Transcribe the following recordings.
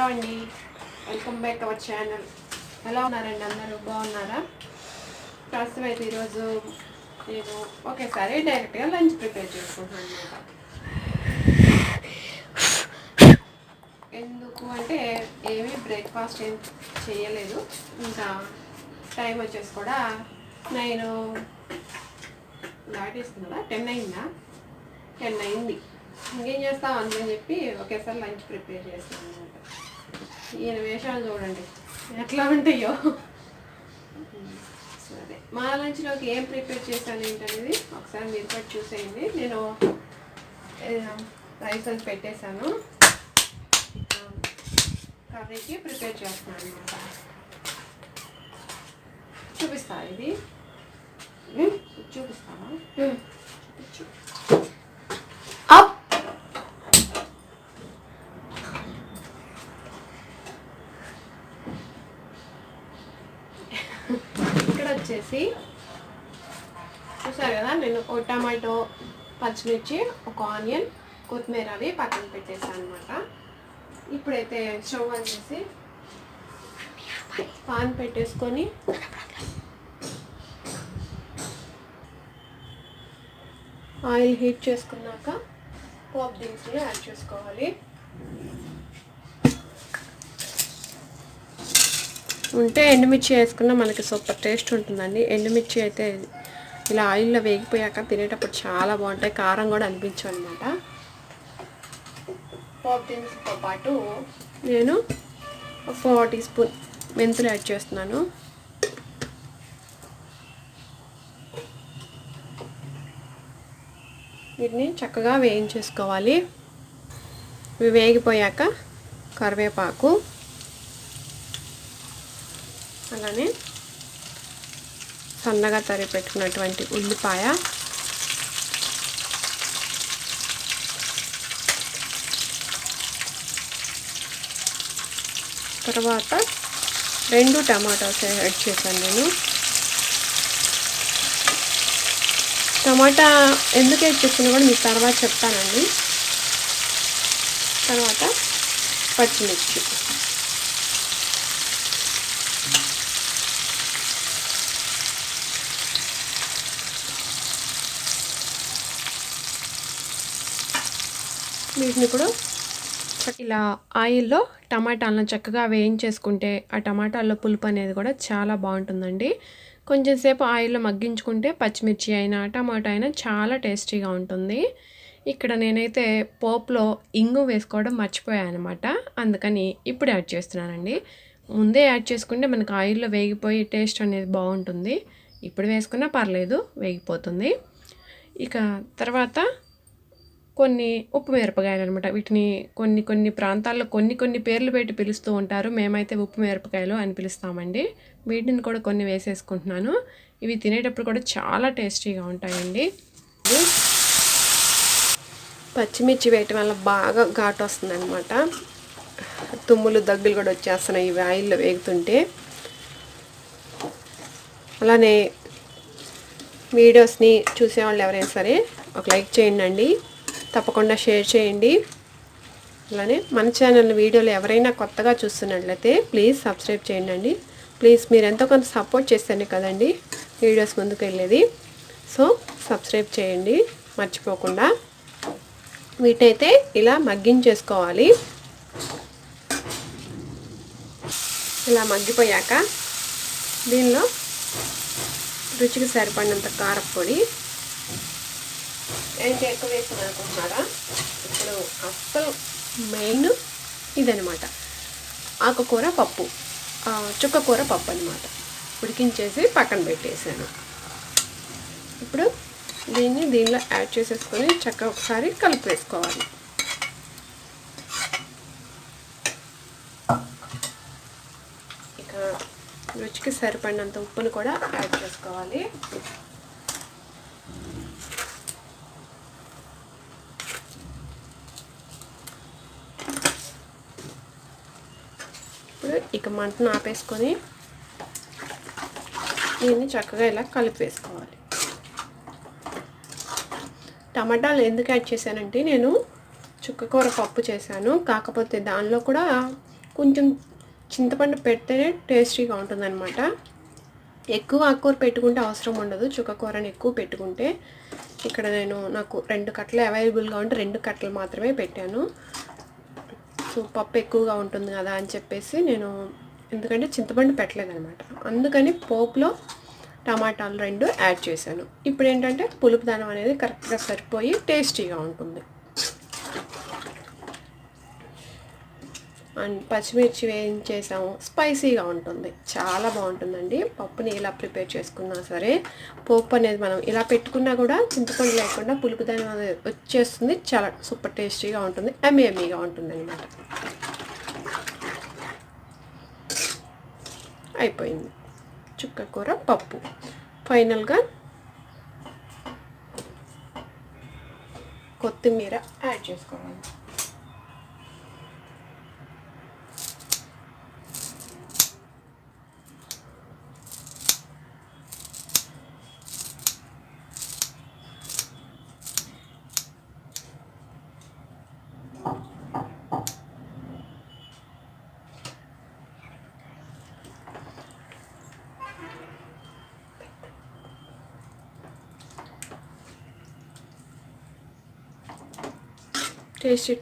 Hello అండి, welcome back our channel. ఎలా ఉన్నారండి? అందరూ బాగున్నారా? ప్రస్తుతం అయితే ఈరోజు నేను ఒకేసారి డైరెక్ట్గా లంచ్ ప్రిపేర్ చేసుకుంటున్నాను అనమాట. ఎందుకు అంటే ఏమీ బ్రేక్ఫాస్ట్ ఏం చేయలేదు. ఇంకా టైం వచ్చేసి కూడా 9 దాటేస్తుంది కదా, 10 అయిందా, 10 అయింది. ఇంకేం చేస్తాం అని చెప్పి ఒకేసారి లంచ్ ప్రిపేర్ చేస్తాను అనమాట. ఈయన వేషాలు చూడండి ఎట్లా ఉంటాయో. సరే, మా లంచ్లోకి ఏం ప్రిపేర్ చేశాను ఏంటనేది ఒకసారి మీరు కూడా చూసేయండి. నేను రైస్ అని పెట్టేశాను, కర్రీకి ప్రిపేర్ చేస్తున్నాను అనమాట. చూపిస్తా, ఇది చూపిస్తావా? చూపించు. ఇక్కడ వచ్చేసి చూసారు కదా, నేను ఒక టమాటో, పచ్చిమిర్చి, ఒక ఆనియన్, కొత్తిమీర అవి పక్కన పెట్టేసాను అనమాట. ఇప్పుడైతే స్టవ్ ఆన్ చేసి పాన్ పెట్టేసుకొని ఆయిల్ హీట్ చేసుకున్నాక పోపు దినుసులు యాడ్ చేసుకోవాలి. ఉంటే ఎండుమిర్చి వేసుకున్నా మనకి సూపర్ టేస్ట్ ఉంటుందండి. ఎండుమిర్చి అయితే ఇలా ఆయిల్లో వేగిపోయాక తినేటప్పుడు చాలా బాగుంటాయి, కారం కూడా అనిపించవు అనమాట. పోపు దినుసులతో పాటు నేను 4 టీ స్పూన్ మెంతులు యాడ్ చేస్తున్నాను. వీటిని చక్కగా వేయించేసుకోవాలి. ఇవి వేగిపోయాక కరివేపాకు, అలానే సన్నగా తరిగి పెట్టుకున్నటువంటి ఉల్లిపాయ, తర్వాత 2 టమాటాస్ యాడ్ చేశాను నేను. టమాటా ఎందుకు యాడ్ చేస్తున్నా కూడా మీకు తర్వాత చెప్తానండి. తర్వాత పచ్చిమిర్చి, వీటిని ఇప్పుడు ఇలా ఆయిల్లో టమాటాలను చక్కగా వేయించేసుకుంటే ఆ టమాటాల్లో పులుపు అనేది కూడా చాలా బాగుంటుందండి. కొంచెం సేపు ఆయిల్లో మగ్గించుకుంటే పచ్చిమిర్చి అయినా టమాటా అయినా చాలా టేస్టీగా ఉంటుంది. ఇక్కడ నేనైతే పోపులో ఇంగు వేసుకోవడం మర్చిపోయాను అనమాట, అందుకని ఇప్పుడు యాడ్ చేస్తున్నానండి. ముందే యాడ్ చేసుకుంటే మనకు ఆయిల్లో వేగిపోయి టేస్ట్ అనేది బాగుంటుంది. ఇప్పుడు వేసుకున్నా పర్లేదు, వేగిపోతుంది. ఇక తర్వాత కొన్ని ఉప్పు మిరపకాయలు అనమాట. వీటిని కొన్ని ప్రాంతాల్లో కొన్ని పేర్లు పెట్టి పిలుస్తూ ఉంటారు. మేమైతే ఉప్పు మిరపకాయలు అని పిలుస్తామండి. వీటిని కూడా కొన్ని వేసేసుకుంటున్నాను. ఇవి తినేటప్పుడు కూడా చాలా టేస్టీగా ఉంటాయండి. పచ్చిమిర్చి వేయటం వల్ల బాగా ఘాటు వస్తుంది అనమాట. తుమ్ములు, దగ్గులు కూడా వచ్చేస్తున్నాయి ఇవి ఆయిల్లో వేగుతుంటే. అలానే వీడియోస్ని చూసేవాళ్ళు ఎవరైనా సరే ఒక లైక్ చేయండి, తప్పకుండా షేర్ చేయండి. అలానే మన ఛానల్ వీడియోలు ఎవరైనా కొత్తగా చూస్తున్నట్లయితే ప్లీజ్ సబ్స్క్రైబ్ చేయండి. ప్లీజ్ మీరు ఎంతో కొంత సపోర్ట్ చేస్తేనే కదండి వీడియోస్ ముందుకు వెళ్ళేది. సో సబ్స్క్రైబ్ చేయండి మర్చిపోకుండా. వీటైతే ఇలా మగ్గించేసుకోవాలి. ఇలా మగ్గిపోయాక దీనిలో రుచికి సరిపడినంత కారపొడి, ఏంటి ఎక్కువ వేసాను అనుకుంటున్నారా? ఇప్పుడు అస్సలు మెయిన్ ఇదనమాట, ఆకుకూర పప్పు, చుక్కకూర పప్పు అనమాట. ఉడికించేసి పక్కన పెట్టేసాను. ఇప్పుడు దీనిలో యాడ్ చేసేసుకొని చక్కగా ఒకసారి కలిపి వేసుకోవాలి. ఇక రుచికి సరిపడినంత ఉప్పును కూడా యాడ్ చేసుకోవాలి. ఇప్పుడు ఇక మంటను ఆపేసుకొని దీన్ని చక్కగా ఇలా కలిపి వేసుకోవాలి. టమాటాలు ఎందుకు యాడ్ చేశానంటే నేను చుక్కకూర పప్పు చేశాను, కాకపోతే దానిలో కూడా కొంచెం చింతపండు పెడితేనే టేస్టీగా ఉంటుందన్నమాట. ఎక్కువ ఆకుకూర పెట్టుకుంటే అవసరం ఉండదు, చుక్కకూరని ఎక్కువ పెట్టుకుంటే. ఇక్కడ నాకు 2 కట్టలు అవైలబుల్గా ఉంటే 2 కట్టలు మాత్రమే పెట్టాను. సో పప్పు ఎక్కువగా ఉంటుంది కదా అని చెప్పేసి నేను, ఎందుకంటే చింతపండు పెట్టలేదన్నమాట, అందుకని పోపులో టమాటాలు 2 యాడ్ చేశాను. ఇప్పుడు ఏంటంటే పులుపుదనం అనేది కరెక్ట్గా సరిపోయి టేస్టీగా ఉంటుంది. అండ్ పచ్చిమిర్చి వేయించేసాము, స్పైసీగా ఉంటుంది, చాలా బాగుంటుందండి. పప్పుని ఇలా ప్రిపేర్ చేసుకున్నా సరే, పోపు అనేది మనం ఇలా పెట్టుకున్నా కూడా చింతపండు లేకుండా పులుపుదనం అనేది వచ్చేస్తుంది. చాలా సూపర్ టేస్టీగా ఉంటుంది, ఎమ్మీగా ఉంటుంది అనమాట. అయిపోయింది చుక్కకూర పప్పు. ఫైనల్గా కొత్తిమీర యాడ్ చేసుకోవాలి.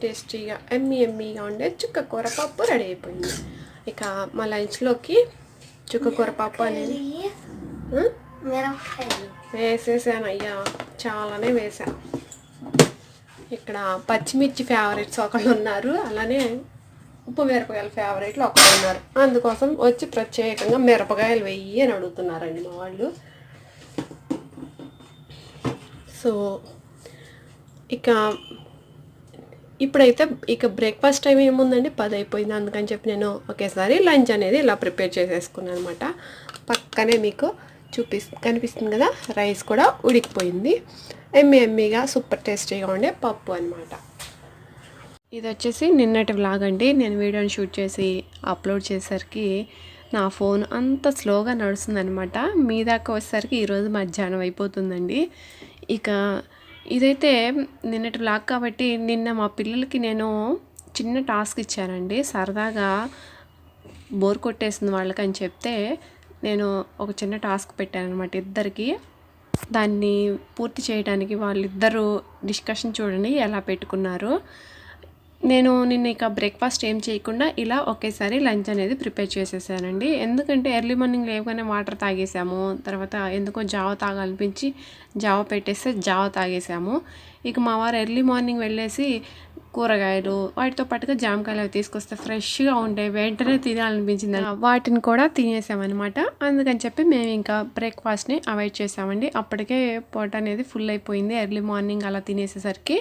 టేస్టీగా ఎమ్మీగా ఉండే చుక్కకూర పప్పు రెడీ అయిపోయింది. ఇక మా లంచ్లోకి చుక్కకూర పప్పు అనేది వేసేసాను. అయ్యా చాలానే వేసాను. ఇక్కడ పచ్చిమిర్చి ఫేవరెట్స్ ఒకళ్ళు ఉన్నారు, అలానే ఉప్పు మిరపకాయల ఫేవరెట్లు ఒకళ్ళు ఉన్నారు. అందుకోసం వచ్చి ప్రత్యేకంగా మిరపకాయలు వెయ్యి అని అడుగుతున్నారండి మా వాళ్ళు. సో ఇప్పుడైతే బ్రేక్ఫాస్ట్ టైం ఏముందండి, 10 అయిపోయింది. అందుకని చెప్పి నేను ఒకేసారి లంచ్ అనేది ఇలా ప్రిపేర్ చేసేసుకున్నాను అనమాట. పక్కనే మీకు కనిపిస్తుంది కదా, రైస్ కూడా ఉడికిపోయింది. ఎమ్మీగా సూపర్ టేస్టీగా ఉండే పప్పు అనమాట. ఇది వచ్చేసి నిన్నటి వ్లాగ్ అండి. నేను వీడియోని షూట్ చేసి అప్లోడ్ చేసేసరికి నా ఫోన్ అంత స్లోగా నడుస్తుందనమాట. మీ దాకా వచ్చేసరికి ఈరోజు మధ్యాహ్నం అయిపోతుందండి. ఇక ఇదైతే నిన్నటి వ్లాగ్ కాబట్టి, నిన్న మా పిల్లలకి నేను చిన్న టాస్క్ ఇచ్చానండి. సరదాగా బోర్ కొట్టేసింది వాళ్ళకని చెప్తే నేను ఒక చిన్న టాస్క్ పెట్టాను అనమాట ఇద్దరికి. దాన్ని పూర్తి చేయడానికి వాళ్ళిద్దరూ డిస్కషన్ చూడండి ఎలా పెట్టుకున్నారు. నేను నిన్న బ్రేక్ఫాస్ట్ ఏం చేయకుండా ఇలా ఒకేసారి లంచ్ అనేది ప్రిపేర్ చేసేసానండి. ఎందుకంటే ఎర్లీ మార్నింగ్ లేవగానే వాటర్ తాగేసాము, తర్వాత ఎందుకో జావ తాగాలనిపించి జావ పెట్టేస్తే జావ తాగేసాము. ఇక మా వారు ఎర్లీ మార్నింగ్ వెళ్ళేసి కూరగాయలు వాటితో పాటుగా జామకాయలు అవి తీసుకొస్తే ఫ్రెష్గా ఉంటాయి, వెంటనే తినాలనిపించింది. వాటిని కూడా తినేసామన్నమాట. అందుకని చెప్పి మేము ఇంకా బ్రేక్ఫాస్ట్ని అవాయిడ్ చేసామండి. అప్పటికే పొట్ట అనేది ఫుల్ అయిపోయింది ఎర్లీ మార్నింగ్ అలా తినేసేసరికి.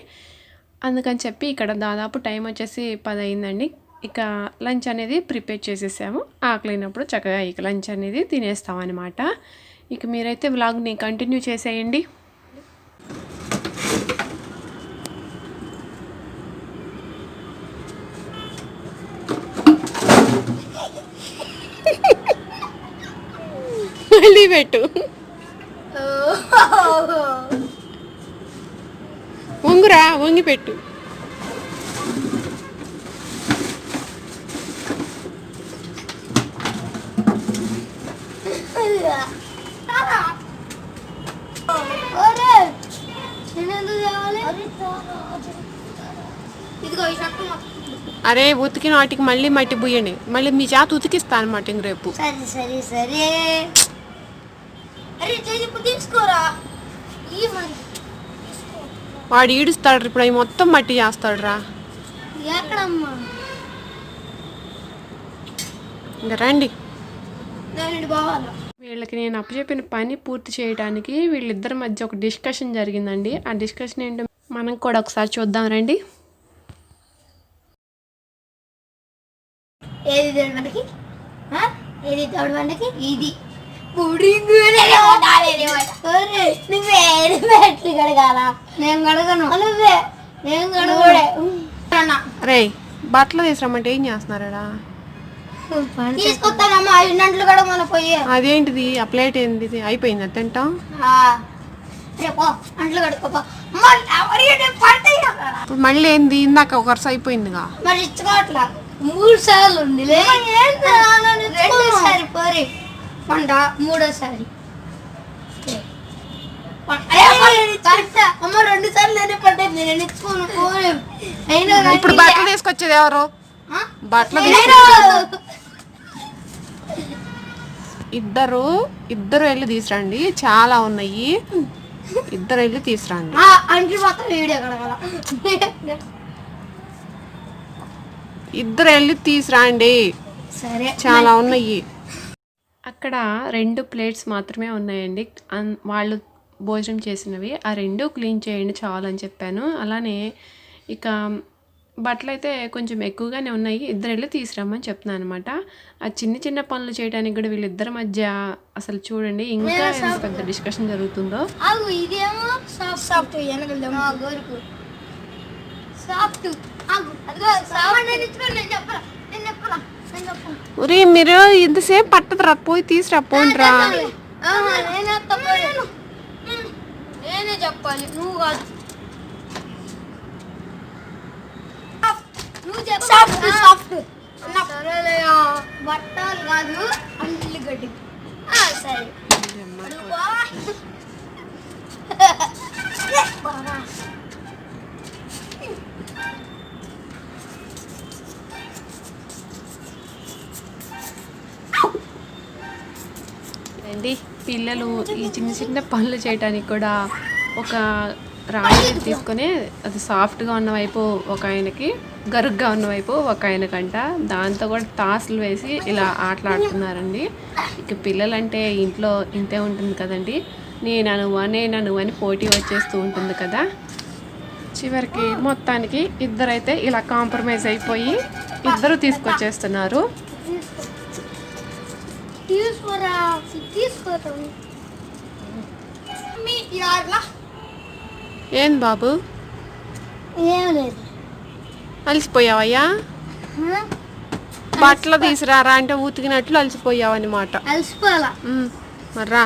అందుకని చెప్పి ఇక్కడ దాదాపు టైం వచ్చేసి 10 అయిందండి. ఇక లంచ్ అనేది ప్రిపేర్ చేసేసాము. ఆకలినప్పుడు చక్కగా ఇక లంచ్ అనేది తినేస్తామన్నమాట. ఇక మీరైతే వ్లాగ్ని కంటిన్యూ చేసేయండి. మళ్ళీ పెట్టు, వంగురా, వంగి పెట్టు. అరే ఉతికిన వాటికి మళ్ళీ మట్టి పోయండి, మళ్ళీ మీ చేత ఉతికిస్తా అనమాట ఇంక రేపు. వాడు ఈడుస్తాడు ఇప్పుడు, అవి మొత్తం మట్టి చేస్తాడు రా. ఇంకా రండి. వీళ్ళకి నేను అప్పచెప్పిన పని పూర్తి చేయడానికి వీళ్ళిద్దరి మధ్య ఒక డిస్కషన్ జరిగిందండి. ఆ డిస్కషన్ ఏంటో మనం కూడా ఒకసారి చూద్దాం రండి. ఇది రే బట్టలు తీసుకురమ్మంటే ఏం చేస్తున్నారా? అదేంటిది ఆ ప్లేట్ ఏంది అయిపోయింది అది తింటాం. ఇప్పుడు మళ్ళీ ఏంది, ఇందాక ఒక వరుస అయిపోయిందిగా. 3 సార్లు ఉంది రెండోసారి పోరి పంట మూడోసారి అమ్మ 2 సార్లు నేనే పడ్డది నేను ఎత్తుకోను పోరే అయినా ఇప్పుడు బట్టలు తీసుకొచ్చేది ఎవరు బట్టలు ఇద్దరు వెళ్ళి తీసురండి చాలా ఉన్నాయి ఇద్దరు వెళ్ళి తీసురండి అంటే మాత్రం వీడియో కడగల ఇద్దరు వెళ్ళి తీసురండి సరే చాలా ఉన్నాయి అక్కడ 2 ప్లేట్స్ మాత్రమే ఉన్నాయండి వాళ్ళు భోజనం చేసినవి ఆ 2 క్లీన్ చేయండి చాలు అని చెప్పాను అలానే ఇక బట్టలు అయితే కొంచెం ఎక్కువగానే ఉన్నాయి ఇద్దరు వెళ్ళి తీసుకురమ్మని చెప్తున్నాను అనమాట ఆ చిన్న పనులు చేయడానికి కూడా వీళ్ళిద్దరి మధ్య అసలు చూడండి ఇంకా ఎంత పెద్ద డిస్కషన్ జరుగుతుందో ఇదేమో సాఫ్ట్ ఒరే మీరు ఇంతసేపు పట్టదురా పోయి తీసురా పోండిరా నేనే చెప్పాలి నువ్వు కాదు సాఫ్ట్ సరేలయ్యా బట్టలు కాదు అంట్లు గడ్డి సరే అండి పిల్లలు ఈ చిన్న పనులు చేయడానికి కూడా ఒక రాయి తీసుకొని అది సాఫ్ట్గా ఉన్న వైపు ఒక ఆయనకి గరుగ్గా ఉన్న వైపు ఒక ఆయనకంట దాంతో కూడా టాస్లు వేసి ఇలా ఆటలాడుతున్నారండి ఇక పిల్లలంటే ఇంట్లో ఇంతే ఉంటుంది కదండి నేను నువ్వు అని పోటీ వచ్చేస్తూ ఉంటుంది కదా చివరికి మొత్తానికి ఇద్దరైతే ఇలా కాంప్రమైజ్ అయిపోయి ఇద్దరు తీసుకొచ్చేస్తున్నారు ఏం బాబు ఏం లేదు అలసిపోయావయ్యా బట్టలు తీసుకురారా అంటే ఉతికినట్లు అలసిపోయావన్నమాట అలసిపోవాలా మర్రా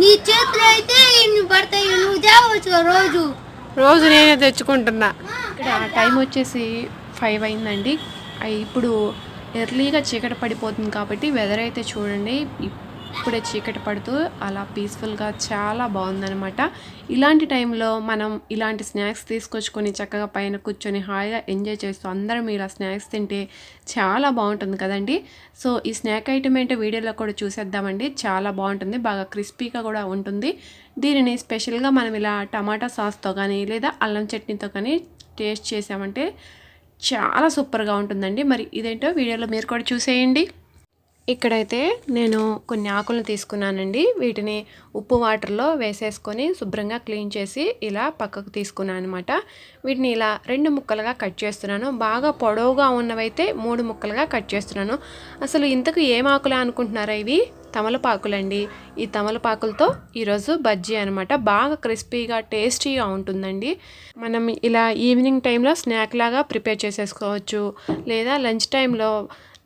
నీ చేతులు అయితే ఇన్ని పడతాయి నువ్వు తేవచ్చు రోజు నేనే తెచ్చుకుంటున్నా ఇక్కడ టైం వచ్చేసి 5 అయిందండి ఇప్పుడు ఎర్లీగా చీకటి పడిపోతుంది కాబట్టి వెదర్ అయితే చూడండి ఇప్పుడే చీకటి పడుతూ అలా పీస్ఫుల్గా చాలా బాగుందనమాట ఇలాంటి టైంలో మనం ఇలాంటి స్నాక్స్ తీసుకొచ్చుకొని చక్కగా పైన కూర్చొని హాయిగా ఎంజాయ్ చేస్తూ అందరం ఇలా స్నాక్స్ తింటే చాలా బాగుంటుంది కదండి సో ఈ స్నాక్ ఐటమ్ ఏంటో వీడియోలో కూడా చూసేద్దామండి చాలా బాగుంటుంది బాగా క్రిస్పీగా కూడా ఉంటుంది దీనిని స్పెషల్గా మనం ఇలా టమాటా సాస్తో కానీ లేదా అల్లం చట్నీతో కానీ టేస్ట్ చేసామంటే చాలా సూపర్గా ఉంటుందండి మరి ఇదేంటో వీడియోలో మీరు కూడా చూసేయండి ఇక్కడైతే నేను కొన్ని ఆకులను తీసుకున్నానండి వీటిని ఉప్పు వాటర్లో వేసేసుకొని శుభ్రంగా క్లీన్ చేసి ఇలా పక్కకు తీసుకున్నాను అనమాట వీటిని ఇలా 2 ముక్కలుగా కట్ చేస్తున్నాను బాగా పొడవుగా ఉన్నవైతే 3 ముక్కలుగా కట్ చేస్తున్నాను అసలు ఇంతకు ఏం ఆకులా అనుకుంటున్నారా ఇవి తమలపాకులండి ఈ తమలపాకులతో ఈరోజు బజ్జీ అనమాట బాగా క్రిస్పీగా టేస్టీగా ఉంటుందండి మనం ఇలా ఈవినింగ్ టైంలో స్నాక్ లాగా ప్రిపేర్ చేసేసుకోవచ్చు లేదా లంచ్ టైంలో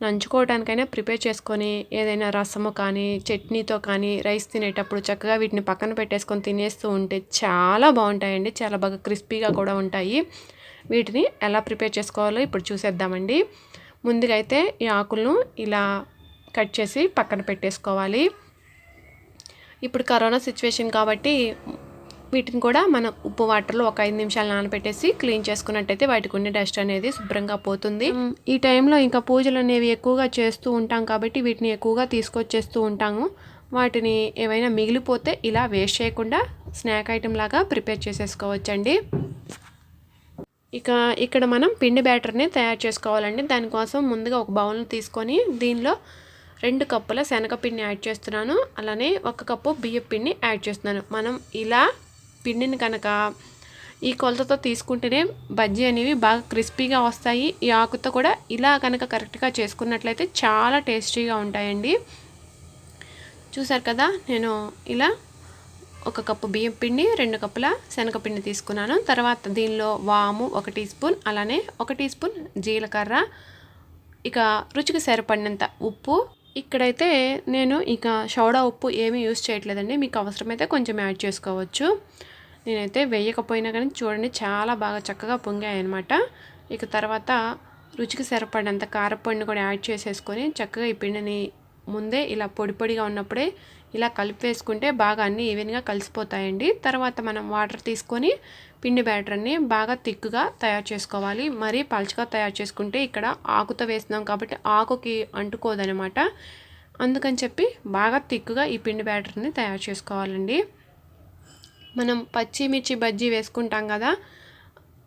నంచుకోవడానికైనా ప్రిపేర్ చేసుకొని ఏదైనా రసము కానీ చట్నీతో కానీ రైస్ తినేటప్పుడు చక్కగా వీటిని పక్కన పెట్టేసుకొని తినేస్తూ ఉంటే చాలా బాగుంటాయండి చాలా బాగా క్రిస్పీగా కూడా ఉంటాయి వీటిని ఎలా ప్రిపేర్ చేసుకోవాలో ఇప్పుడు చూసేద్దామండి ముందుగా అయితే ఈ ఆకులను ఇలా కట్ చేసి పక్కన పెట్టేసుకోవాలి ఇప్పుడు కరోనా సిచ్యువేషన్ కాబట్టి వీటిని కూడా మనం ఉప్పు వాటర్లో ఒక 5 నిమిషాలు నానబెట్టేసి క్లీన్ చేసుకున్నట్టయితే వాటికి ఉండే డస్ట్ అనేది శుభ్రంగా పోతుంది ఈ టైంలో ఇంకా పూజలు అనేవి ఎక్కువగా చేస్తూ ఉంటాం కాబట్టి వీటిని ఎక్కువగా తీసుకొచ్చేస్తూ ఉంటాము వాటిని ఏమైనా మిగిలిపోతే ఇలా వేస్ట్ చేయకుండా స్నాక్ ఐటెం లాగా ప్రిపేర్ చేసేసుకోవచ్చండి ఇక ఇక్కడ మనం పిండి బ్యాటర్ని తయారు చేసుకోవాలండి దానికోసం ముందుగా ఒక బౌల్ని తీసుకొని దీనిలో 2 కప్పుల శనగపిండిని యాడ్ చేస్తున్నాను అలానే 1 కప్పు బియ్యం పిండిని యాడ్ చేస్తున్నాను మనం ఇలా పిండిని కనుక ఈ కొలతతో తీసుకుంటేనే బజ్జీ అనేవి బాగా క్రిస్పీగా వస్తాయి ఈ ఆకుతో కూడా ఇలా కనుక కరెక్ట్గా చేసుకున్నట్లయితే చాలా టేస్టీగా ఉంటాయండి చూసారు కదా నేను ఇలా 1 కప్పు బియ్యం పిండి 2 కప్పుల శనగపిండి తీసుకున్నాను తర్వాత దీనిలో వాము 1 టీ స్పూన్ అలానే 1 టీ స్పూన్ జీలకర్ర ఇక రుచికి సరిపడినంత ఉప్పు ఇక్కడైతే నేను ఇక సోడా ఉప్పు ఏమీ యూస్ చేయట్లేదండి మీకు అవసరమైతే కొంచెం యాడ్ చేసుకోవచ్చు నేనైతే వేయకపోయినా కానీ చూడండి చాలా బాగా చక్కగా పొంగాయన్నమాట ఇక తర్వాత రుచికి సరిపడినంత కారపొడిని కూడా యాడ్ చేసేసుకొని చక్కగా ఈ పిండిని ముందే ఇలా పొడి పొడిగా ఉన్నప్పుడే ఇలా కలిపి వేసుకుంటే బాగా అన్నీ ఈవెన్గా కలిసిపోతాయండి. తర్వాత మనం వాటర్ తీసుకొని పిండి బ్యాటర్ని బాగా థిక్గా తయారు చేసుకోవాలి. మరీ పలుచగా తయారు చేసుకుంటే ఇక్కడ ఆకుతో వేస్తున్నాం కాబట్టి ఆకుకి అంటుకోదనమాట. అందుకని చెప్పి బాగా థిక్గా ఈ పిండి బ్యాటర్ని తయారు చేసుకోవాలండి. మనం పచ్చిమిర్చి బజ్జీ వేసుకుంటాం కదా,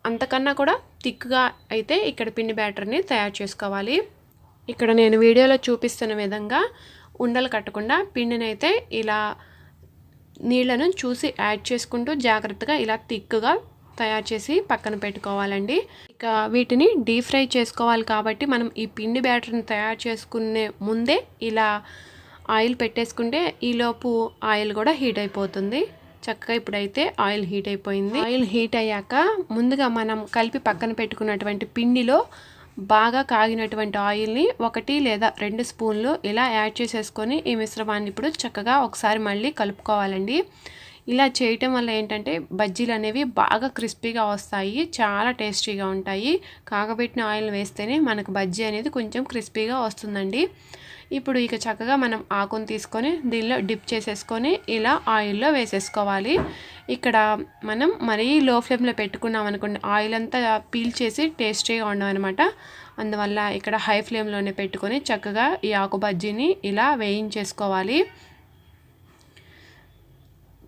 అంతకన్నా కూడా థిక్గా అయితే ఇక్కడ పిండి బ్యాటర్ని తయారు చేసుకోవాలి. ఇక్కడ నేను వీడియోలో చూపిస్తున్న విధంగా ఉండలు కట్టకుండా పిండిని అయితే ఇలా నీళ్లను చూసి యాడ్ చేసుకుంటూ జాగ్రత్తగా ఇలా థిక్గా తయారు చేసి పక్కన పెట్టుకోవాలండి. ఇక వీటిని డీప్ ఫ్రై చేసుకోవాలి కాబట్టి మనం ఈ పిండి బ్యాటర్ని తయారు చేసుకునే ముందే ఇలా ఆయిల్ పెట్టేసుకుంటే ఈలోపు ఆయిల్ కూడా హీట్ అయిపోతుంది. చక్కగా ఇప్పుడైతే ఆయిల్ హీట్ అయిపోయింది. ఆయిల్ హీట్ అయ్యాక ముందుగా మనం కలిపి పక్కన పెట్టుకున్నటువంటి పిండిలో బాగా కాగినటువంటి ఆయిల్ని 1 లేదా 2 స్పూన్లు ఇలా యాడ్ చేసేసుకొని ఈ మిశ్రమాన్ని ఇప్పుడు చక్కగా ఒకసారి మళ్ళీ కలుపుకోవాలండి. ఇలా చేయటం వల్ల ఏంటంటే బజ్జీలు అనేవి బాగా క్రిస్పీగా వస్తాయి, చాలా టేస్టీగా ఉంటాయి. కాగబెట్టిన ఆయిల్ వేస్తేనే మనకు బజ్జీ అనేది కొంచెం క్రిస్పీగా వస్తుందండి. ఇప్పుడు ఇక చక్కగా మనం ఆకును తీసుకొని దీనిలో డిప్ చేసేసుకొని ఇలా ఆయిల్లో వేసేసుకోవాలి. ఇక్కడ మనం మరీ లో ఫ్లేమ్లో పెట్టుకున్నాం అనుకోండి, ఆయిల్ అంతా పీల్ చేసి టేస్టీగా ఉండవన్నమాట. అందువల్ల ఇక్కడ హై ఫ్లేమ్లోనే పెట్టుకొని చక్కగా ఈ ఆకు బజ్జీని ఇలా వేయించేసుకోవాలి.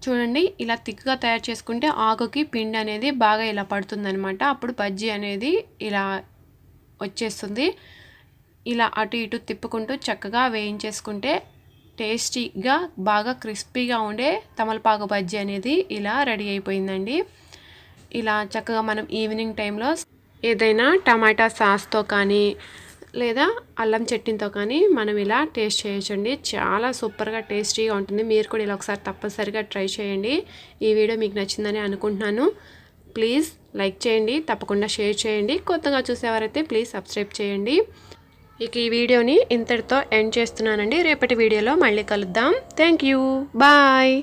చూడండి, ఇలా థిక్గా తయారు చేసుకుంటే ఆకుకి పిండి అనేది బాగా ఇలా పడుతుందనమాట. అప్పుడు బజ్జీ అనేది ఇలా వచ్చేస్తుంది. ఇలా అటు ఇటు తిప్పుకుంటూ చక్కగా వేయించేసుకుంటే టేస్టీగా బాగా క్రిస్పీగా ఉండే తమలపాకు బజ్జీ అనేది ఇలా రెడీ అయిపోయిందండి. ఇలా చక్కగా మనం ఈవినింగ్ టైంలో ఏదైనా టమాటా సాస్తో కానీ లేదా అల్లం చట్నీతో కానీ మనం ఇలా టేస్ట్ చేయొచ్చండి. చాలా సూపర్గా టేస్టీగా ఉంటుంది. మీరు కూడా ఇలా ఒకసారి తప్పనిసరిగా ట్రై చేయండి. ఈ వీడియో మీకు నచ్చిందని అనుకుంటున్నాను. ప్లీజ్ లైక్ చేయండి, తప్పకుండా షేర్ చేయండి. కొత్తగా చూసేవారైతే ప్లీజ్ సబ్స్క్రైబ్ చేయండి. ఇక ఈ వీడియోని ఇంతటితో ఎండ్ చేస్తున్నానండి. రేపటి వీడియోలో మళ్ళీ కలుద్దాం. Thank you, bye.